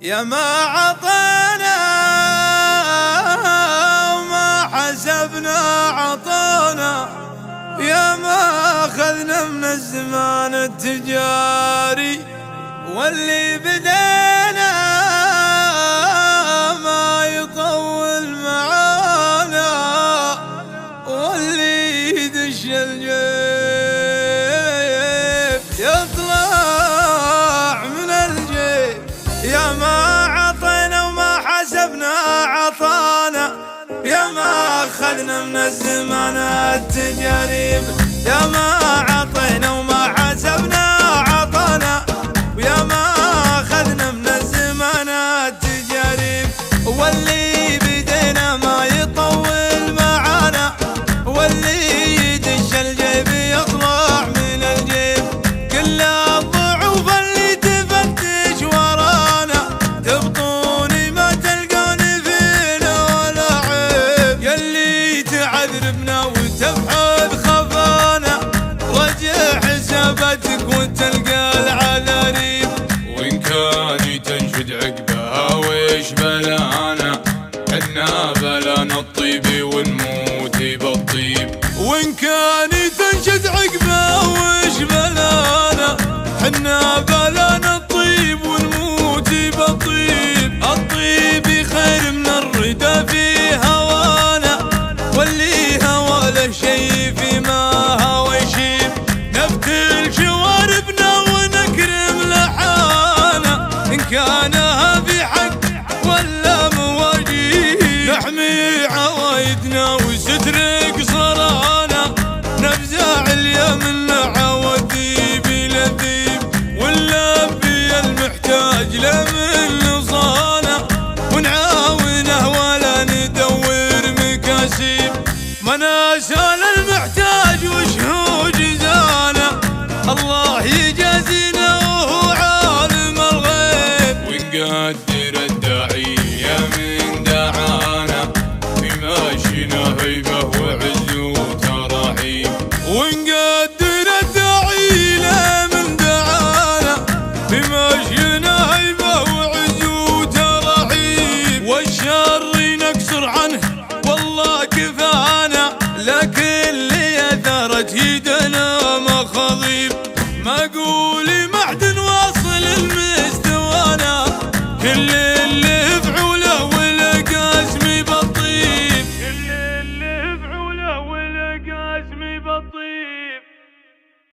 يا ما عطانا وما حسبنا عطانا، يا ما أخذنا من الزمان التجاري واللي بدينا ما يطول معانا، واللي يدش الجيب يطلع من الجيب. يا ما عطينا وما حسبنا عطانا، يا ما أخذنا من الزمان التجاري، يا ما عطينا وما حسبنا عطانا، ويا ما أخذنا من الزمان التجاري واللي بدينا ما يطول معانا، واللي يدش الجيب يطلع من الجيب. كل الضعوف اللي تفتش ورانا تبطوني ما تلقوني فينا ولا عيب، يلي تعذربنا وتبحث خفانا رجع حساباتك وتلقى العذاريب. وإن كان تنشد عقبها ويش بلانا، عدنا بلانا الطيب ونموت بالطيب. وإن كان تنشد عقبها ويش بلانا، حنا بلانا الطيب ونموت بالطيب. الطيب خير من الردى في هوانا، واللي هوى له شي فيما هوى يشيب. نبتل شواربنا ونكرم لحانا، إن كانها في حق ولا مواجيب. نحمي عوايدنا وستر قصرانا، نفزع اليمن عوديب لذيب. ونلبي المحتاج لمن نصانا، ونعاونه ولا ندور مكاسيب. ما نسال المحتاج وشهو جزانا، الله يجازينا وهو عالم الغيب. ونقدر الداعي يا من دعانا، في ماشينا هيبة وعز وتراحيب. ونقدر الداعي له من دعانا، بمشينا هيبة وعز وترحيب. والشر نكسر عنه والله كفانا، لكن اللي اثرت يدنا مخاضيب. ما قولي معدن